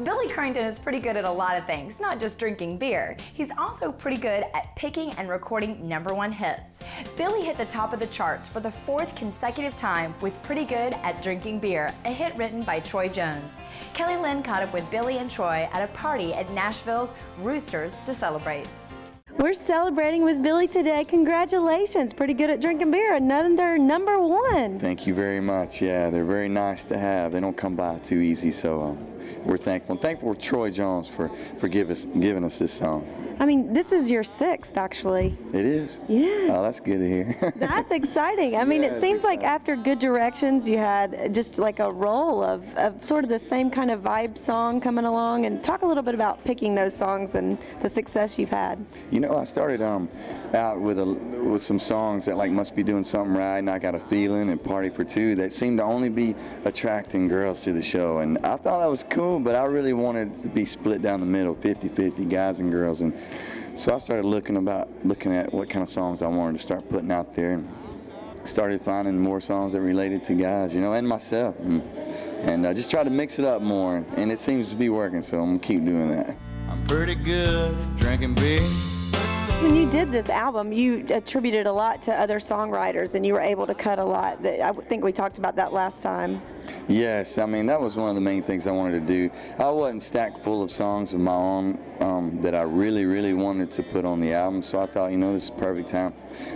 Billy Currington is pretty good at a lot of things, not just drinking beer. He's also pretty good at picking and recording #1 hits. Billy hit the top of the charts for the 4th consecutive time with Pretty Good at Drinking Beer, a hit written by Troy Jones. Kelly Lynn caught up with Billy and Troy at a party at Nashville's Roosters to celebrate. We're celebrating with Billy today. Congratulations. Pretty good at drinking beer. Another #1. Thank you very much. Yeah, they're very nice to have. They don't come by too easy, so we're thankful. And thankful for Troy Jones for giving us this song. I mean, this is your 6th, actually. It is? Yeah. Oh, that's good to hear. That's exciting. I mean, Yeah, it seems like after Good Directions, you had just like a roll of sort of the same kind of vibe song coming along. And talk a little bit about picking those songs and the success you've had. You know, I started out with some songs that like Must Be Doing Something Right, and I Got a Feeling, and Party for Two that seemed to only be attracting girls to the show. And I thought that was cool, but I really wanted it to be split down the middle, 50-50, guys and girls. And so I started looking at what kind of songs I wanted to start putting out there, and started finding more songs that related to guys, you know, and myself, and I just tried to mix it up more, and it seems to be working, so I'm gonna keep doing that. I'm pretty good at drinking beer. When you did this album, you attributed a lot to other songwriters, and you were able to cut a lot. I think we talked about that last time. Yes, I mean, that was one of the main things I wanted to do. I wasn't stacked full of songs of my own that I really wanted to put on the album, so I thought, you know, this is the perfect time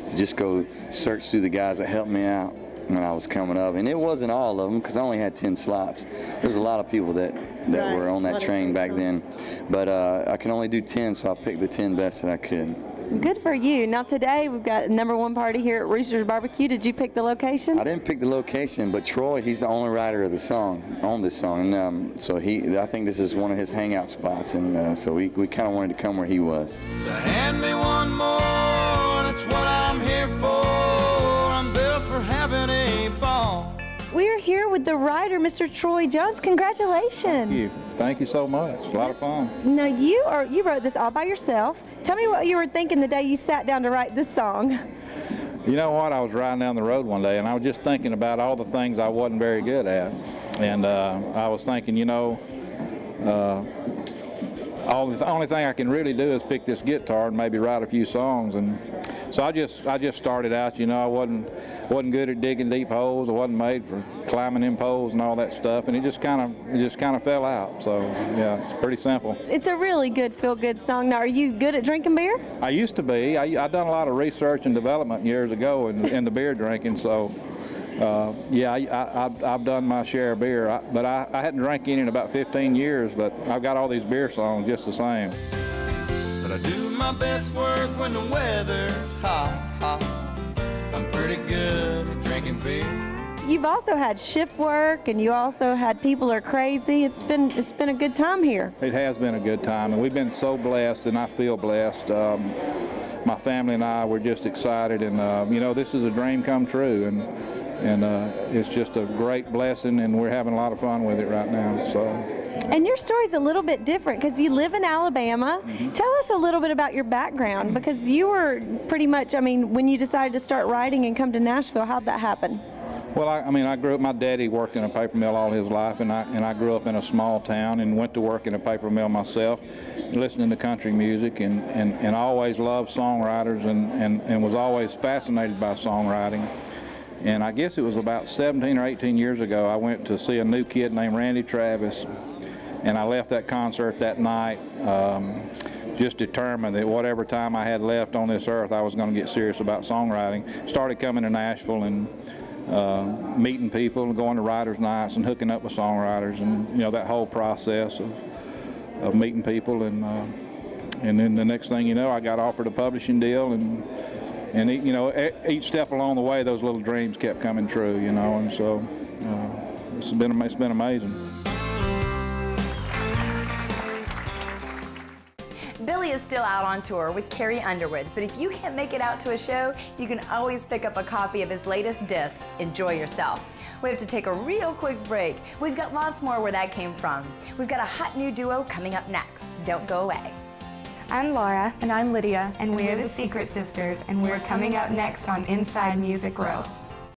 to just go search through the guys that helped me out when I was coming up. And it wasn't all of them, because I only had 10 slots. There's a lot of people that were on that train back then, but I can only do 10, so I picked the 10 best that I could. Good for you. Now today we've got a #1 party here at Rooster's Barbecue. Did you pick the location? I didn't pick the location, but Troy, he's the only writer of the song, on this song, and so I think this is one of his hangout spots, and so we kind of wanted to come where he was. So hand me one more, that's what I'm here for. I'm built for having a ball. We're here with the writer, Mr. Troy Jones. Congratulations. Thank you. Thank you so much. A lot of fun. Now you wrote this all by yourself. Tell me what you were thinking the day you sat down to write this song. You know what? I was riding down the road one day, and I was just thinking about all the things I wasn't very good at. And I was thinking, you know, the only thing I can really do is pick this guitar and maybe write a few songs. And so I just started out. You know, I wasn't good at digging deep holes. I wasn't made for climbing in poles and all that stuff. And it just kind of fell out. So yeah, it's pretty simple. It's a really good feel-good song. Now, are you good at drinking beer? I used to be. I done a lot of research and development years ago in the beer drinking. So. Yeah, I've done my share of beer, but I hadn't drank any in about 15 years, but I've got all these beer songs just the same. But I do my best work when the weather's hot. I'm pretty good at drinking beer. You've also had shift work, and you also had People Are Crazy. It's been a good time here. It has been a good time, and we've been so blessed, and I feel blessed. My family and I were just excited, and you know, this is a dream come true, and it's just a great blessing, and we're having a lot of fun with it right now. So. And your story's a little bit different because you live in Alabama. Mm-hmm. Tell us a little bit about your background, because you were pretty much, I mean, when you decided to start writing and come to Nashville, how'd that happen? Well, I mean, I grew up, my daddy worked in a paper mill all his life, and I grew up in a small town and went to work in a paper mill myself, listening to country music, and I always loved songwriters and was always fascinated by songwriting. And I guess it was about 17 or 18 years ago, I went to see a new kid named Randy Travis, and I left that concert that night just determined that whatever time I had left on this earth, I was going to get serious about songwriting. Started coming to Nashville and meeting people and going to writers' nights and hooking up with songwriters, and you know, that whole process of meeting people, and then the next thing you know, I got offered a publishing deal, and you know, each step along the way, those little dreams kept coming true, you know, and so it's been amazing. Billy is still out on tour with Carrie Underwood, but if you can't make it out to a show, you can always pick up a copy of his latest disc, Enjoy Yourself. We have to take a real quick break. We've got lots more where that came from. We've got a hot new duo coming up next. Don't go away. I'm Laura. And I'm Lydia. And we're the Secret Sisters, and we're coming up next on Inside Music Row.